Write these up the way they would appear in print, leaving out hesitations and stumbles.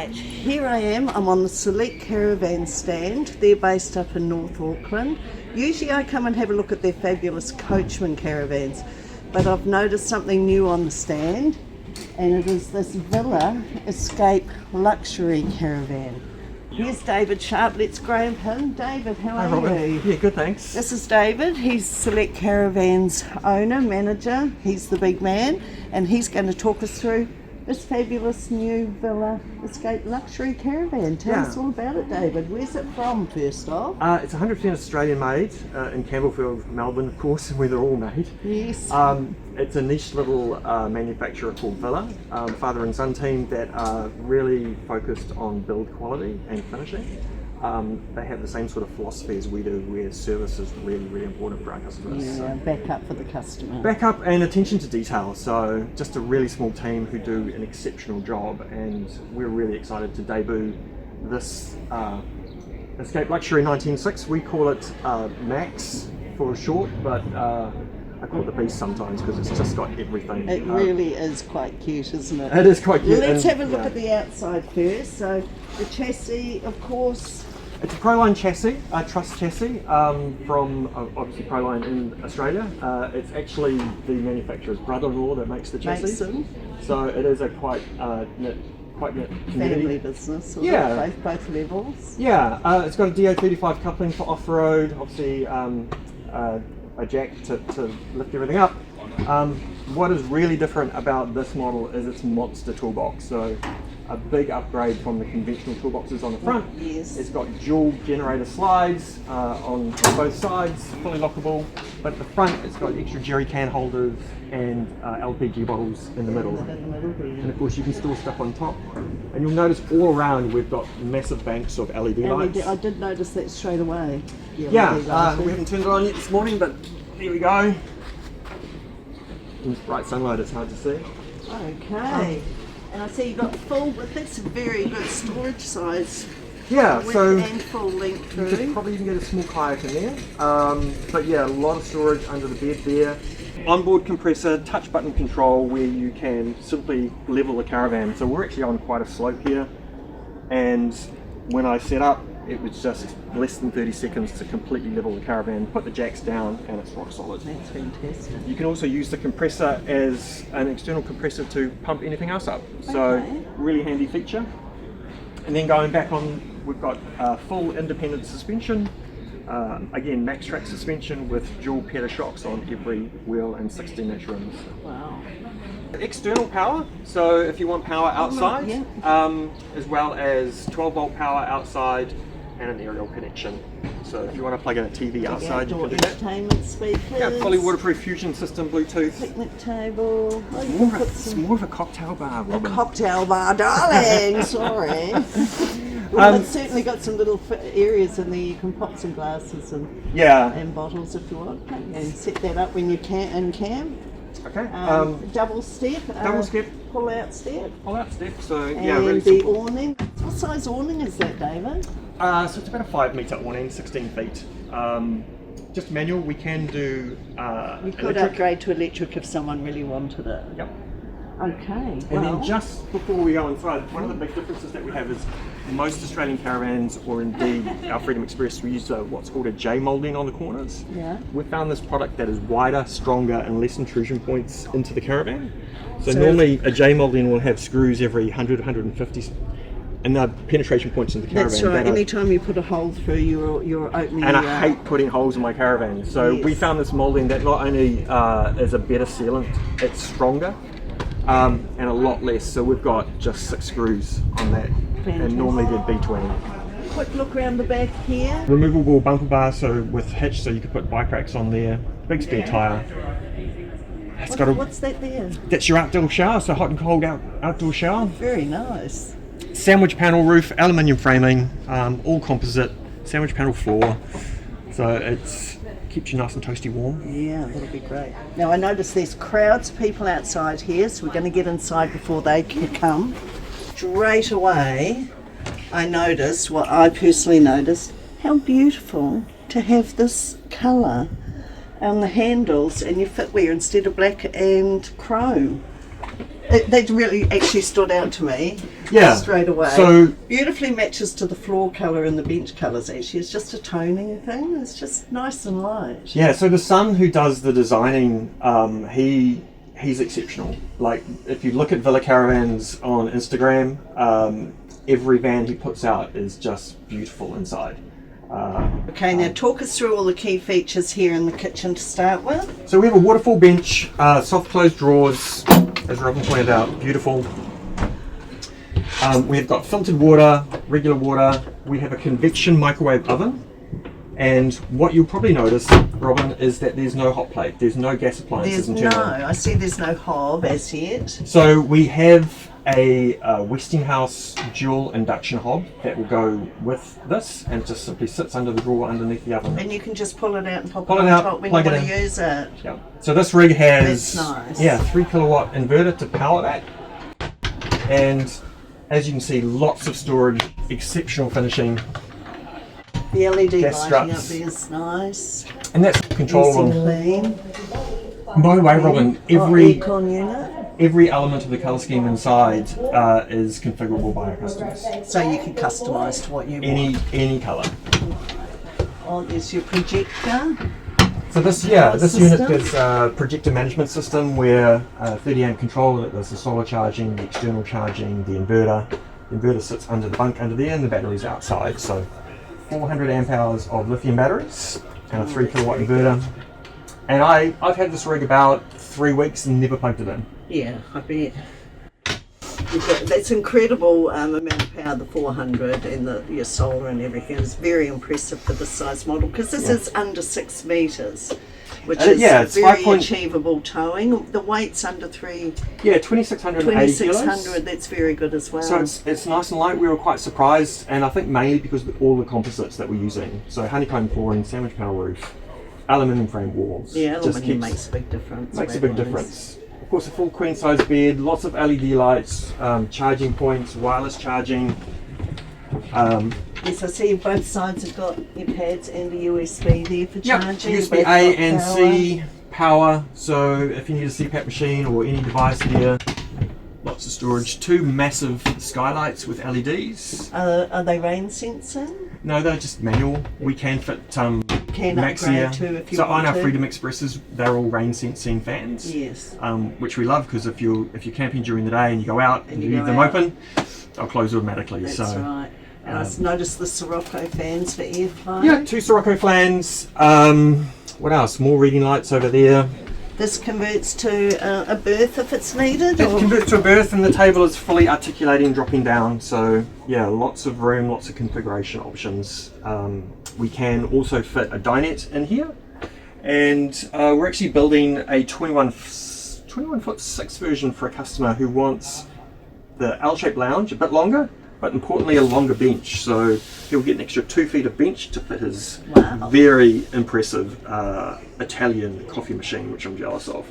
Right, here I am. I'm on the Select Caravans stand. They're based up in North Auckland. Usually I come and have a look at their fabulous coachman caravans, but I've noticed something new on the stand, and it is this Villa Escape luxury caravan. Here's David Sharp. Let's grab him. David, how Hi, are Robin. you? Yeah, good, thanks. This is David. He's Select Caravans owner, manager. He's the big man, and he's going to talk us through this fabulous new Villa Escape luxury caravan. Tell us all about it, David. Where's it from, first off? It's 100% Australian made in Campbellfield, Melbourne, of course, where they're all made. Yes. It's a niche little manufacturer called Villa, father and son team that are really focused on build quality and finishing. They have the same sort of philosophy as we do, where service is really, really important for our customers. Yeah, back up for the customer. Backup and attention to detail. So just a really small team who do an exceptional job, and we're really excited to debut this Escape Luxury 19.6. We call it Max for short, but I call it the Beast sometimes because it's just got everything. It really is quite cute, isn't it? It is quite cute. Let's have a look at the outside first. So the chassis, of course. It's a Proline chassis, a truss chassis from obviously Proline in Australia. It's actually the manufacturer's brother-in-law that makes the chassis. Mason. So it is a quite knit community. Family business, both levels. Yeah, it's got a DO35 coupling for off-road, obviously a jack to lift everything up. What is really different about this model is its monster toolbox. So a big upgrade from the conventional toolboxes on the front. Yes. It's got dual generator slides on both sides, fully lockable, but at the front it's got extra jerry can holders and LPG bottles in the middle. And of course you can store stuff on top. And you'll notice all around we've got massive banks of LED lights. I did notice that straight away. We haven't turned it on yet this morning, but here we go. In this bright sunlight it's hard to see. Okay. And I see you've got full, but that's a very good storage size. Yeah, width so and full length you could probably even get a small kayak in there. But yeah, a lot of storage under the bed there. Onboard compressor, touch button control where you can simply level the caravan. So we're actually on quite a slope here, and when I set up, it was just less than 30 seconds to completely level the caravan, put the jacks down, and it's rock solid. That's fantastic. You can also use the compressor as an external compressor to pump anything else up. So Okay. really handy feature. And then going back on, we've got full independent suspension. Again, max track suspension with dual pedal shocks on every wheel and 16-inch rims. Wow. External power, so if you want power outside, as well as 12-volt power outside and an aerial connection. So if you want to plug in a TV outside, you can do that. Entertainment speakers. Yeah, fully waterproof fusion system, Bluetooth. Picnic table. It's more of a cocktail bar, Robin. A cocktail bar, darling. Sorry. Well, it's certainly got some little areas in there. You can pop some glasses and bottles if you want, and set that up when you can in camp. Okay. Double step. Pull out step. Pull out step. So And yeah, really the simple. awning. What size awning is that, David? So it's about a 5-meter awning, 16 feet. Just manual. We can do. You could upgrade to electric if someone really wanted it. Yep. Okay. And then just before we go inside, one of the big differences that we have is most Australian caravans, or indeed our Freedom Express, we use what's called a J moulding on the corners. Yeah. We found this product that is wider, stronger, and less intrusion points into the caravan. So normally a J moulding will have screws every 100, 150, and the penetration points in the caravan. That's right. Anytime you put a hole through, you're opening. And I hate putting holes in my caravan. So we found this moulding that not only is a better sealant, it's stronger. And a lot less, so we've got just 6 screws on that. Fantastic. And normally there'd be 20. Quick look around the back here. Removable bumper bar, so with hitch, so you could put bike racks on there. Big spare tyre. What's that there? That's your outdoor shower, so hot and cold outdoor shower. Very nice. Sandwich panel roof, aluminium framing, all composite, sandwich panel floor. So it's keeps you nice and toasty warm. Yeah, that'll be great. Now I notice there's crowds of people outside here, so we're going to get inside before they can come. Straight away, I noticed, what I personally noticed, how beautiful to have this colour on the handles and your footwear instead of black and chrome. That really actually stood out to me. Yeah. Straight away. So beautifully matches to the floor colour and the bench colours. Actually, it's just a toning thing. It's just nice and light. yeah, so the son who does the designing, he's exceptional. Like if you look at Villa Caravans on Instagram, every van he puts out is just beautiful inside. Okay, now talk us through all the key features here in the kitchen to start with. So we have a waterfall bench, soft closed drawers, as Robin pointed out, beautiful. We've got filtered water, regular water. We have a convection microwave oven. And what you'll probably notice, Robin, is that there's no hot plate. There's no gas appliances internal. I see there's no hob as yet. So we have a Westinghouse dual induction hob that will go with this and just simply sits under the drawer underneath the oven. And you can just pull it out and pop Pull it it on out, top when plug you it want to in. use it. Yeah. So this rig has That's nice. 3 kilowatt inverter to power that. And as you can see, lots of storage, exceptional finishing. The LED Gas lighting struts. up there is nice. And that's Easy controllable. clean. By the way, Robin, Aircon unit. every element of the colour scheme inside is configurable by our customers. So you can customise to what you want. Any colour. Oh, there's your projector. So this System. unit is a projector management system where 30 amp control, there's the solar charging, the external charging, the inverter. The inverter sits under the bunk under there and the battery's outside. So 400 amp hours of lithium batteries and a 3 kilowatt inverter. And I've had this rig about 3 weeks and never plugged it in. Yeah, I bet. That's incredible amount of power, the 400 and your solar and everything. It's very impressive for this size model because this is under 6 metres, which is it's very 5 achievable towing. The weight's under 3, Yeah, 2,680 kilos. 2,600, that's very good as well. So it's nice and light. We were quite surprised, and I think mainly because of all the composites that we're using. So honeycomb flooring, sandwich panel roof, aluminium frame walls. yeah, Just aluminium keeps- makes a big difference. Makes a that big one is. difference. Of course, a full queen size bed, lots of LED lights, charging points, wireless charging. Yes, I see both sides have got your pads and a USB there for charging. USB Both A got and power. C power. So if you need a CPAP machine or any device there, lots of storage. 2 massive skylights with LEDs. Are they rain sensing? No, they're just manual. We can fit Can Maxia. upgrade too if you So want on our to. Freedom Expresses, they're all rain sensing fans. Yes. Which we love because if you're camping during the day and you go out and you you leave go them out. open, they'll close automatically. That's so right. And I noticed the Sirocco fans for airflow. yeah, 2 Sirocco fans. What else? More reading lights over there. This converts to a berth if it's needed. It or- converts to a berth and the table is fully articulating, dropping down. So yeah, lots of room, lots of configuration options. We can also fit a dinette in here, and we're actually building a 21-foot 6 version for a customer who wants the L-shaped lounge a bit longer, but importantly a longer bench. So he'll get an extra 2 feet of bench to fit his Wow. very impressive Italian coffee machine, which I'm jealous of.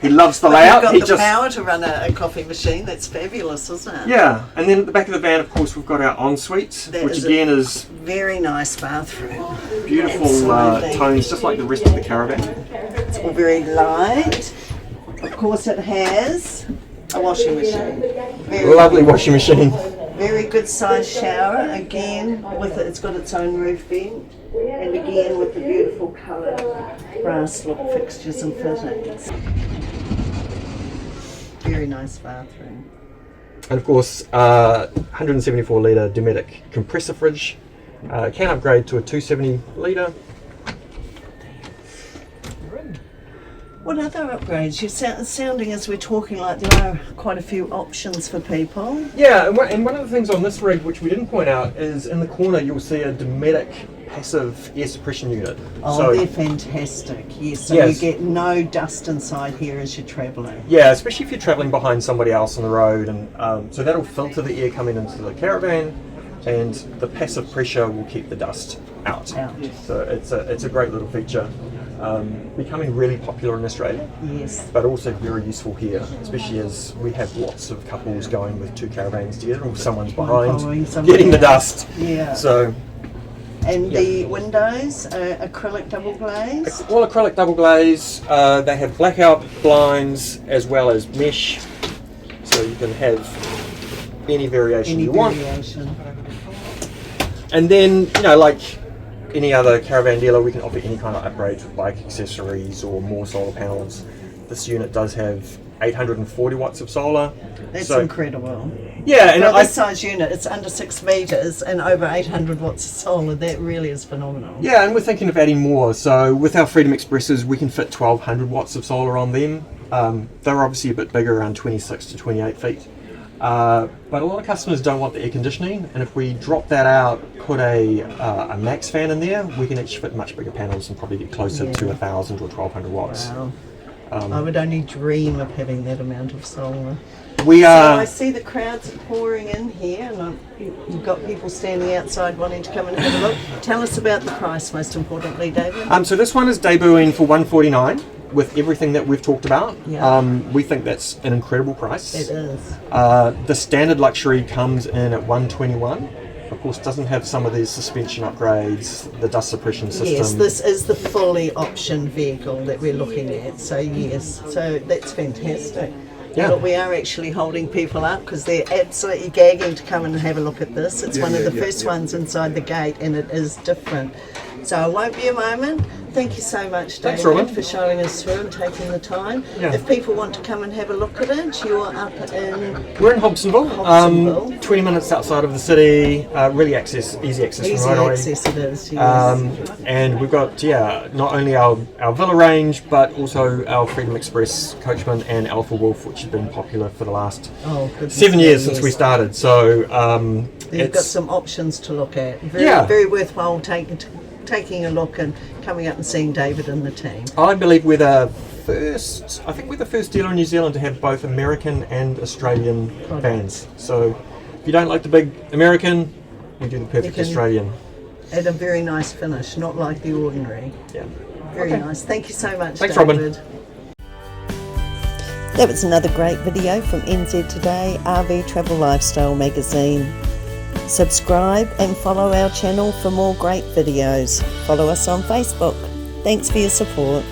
He loves the layout. You've He got the just power to run a coffee machine. That's fabulous, isn't it? yeah, and then at the back of the van, of course, we've got our ensuite, That which is again is Very nice bathroom. beautiful Absolutely. tones, just like the rest of the Caravan. It's all very light. Of course, it has a washing machine. Very Lovely washing machine. Very good size shower, again with it, it's got its own roof vent, and again with the beautiful coloured brass look fixtures and fittings. Very nice bathroom. And of course, 174 litre Dometic compressor fridge. Can upgrade to a 270 litre. What other upgrades? You're sounding as we're talking like there are quite a few options for people. Yeah, and one of the things on this rig, which we didn't point out, is in the corner you'll see a Dometic passive air suppression unit. Oh, So- they're fantastic. Yes, so Yes. you get no dust inside here as you're travelling. Yeah, especially if you're travelling behind somebody else on the road, and so that'll filter the air coming into the Caravan, and the passive pressure will keep the dust out. So it's a great little feature, becoming really popular in Australia, Yes. but also very useful here, especially as we have lots of couples going with 2 caravans together, or someone's following behind somebody getting the else. dust. Yeah. So And the windows are acrylic double glaze? All acrylic double glaze. They have blackout blinds as well as mesh, so you can have any variation you want. And then, you know, like any other caravan dealer, we can offer any kind of upgrades with bike accessories or more solar panels. This unit does have 840 watts of solar. That's incredible. Yeah, and for this size unit, it's under 6 metres and over 800 watts of solar. That really is phenomenal. Yeah, and we're thinking of adding more. So with our Freedom Expresses, we can fit 1200 watts of solar on them. They're obviously a bit bigger, around 26 to 28 feet. But a lot of customers don't want the air conditioning, and if we drop that out, put a max fan in there, we can actually fit much bigger panels and probably get closer to 1000 or 1200 watts. Wow. I would only dream of having that amount of solar. So I see the crowds are pouring in here, and you've got people standing outside wanting to come and have a look. Tell us about the price, most importantly, David. So this one is debuting for $149 with everything that we've talked about. Yeah. We think that's an incredible price. It is. The standard luxury comes in at $121. Of course, doesn't have some of these suspension upgrades, the dust suppression system. Yes, this is the fully optioned vehicle that we're looking at. So yes, so that's fantastic. Yeah. But we are actually holding people up because they're absolutely gagging to come and have a look at this. It's one of the first ones inside the gate, and it is different. So it won't be a moment. Thank you so much, Thanks, David, Robin, for showing us through and taking the time. Yeah. If people want to come and have a look at it, you're up in... We're in Hobsonville, 20 minutes outside of the city. Really easy access Easy from right access it is, yes. And we've got, not only our Villa range, but also our Freedom Express Coachman and Alpha Wolf, which has been popular for the last 7 years since we started. So you've got some options to look at. Very worthwhile taking a look and coming up and seeing David and the team. I believe we're the first dealer in New Zealand to have both American and Australian vans. So if you don't like the big American, we do the perfect Australian. At a very nice finish, not like the ordinary. Yeah. Very nice. Thank you so much, Thanks, David. Robin. That was another great video from NZ Today-RV Travel Lifestyle magazine. Subscribe and follow our channel for more great videos. Follow us on Facebook. Thanks for your support.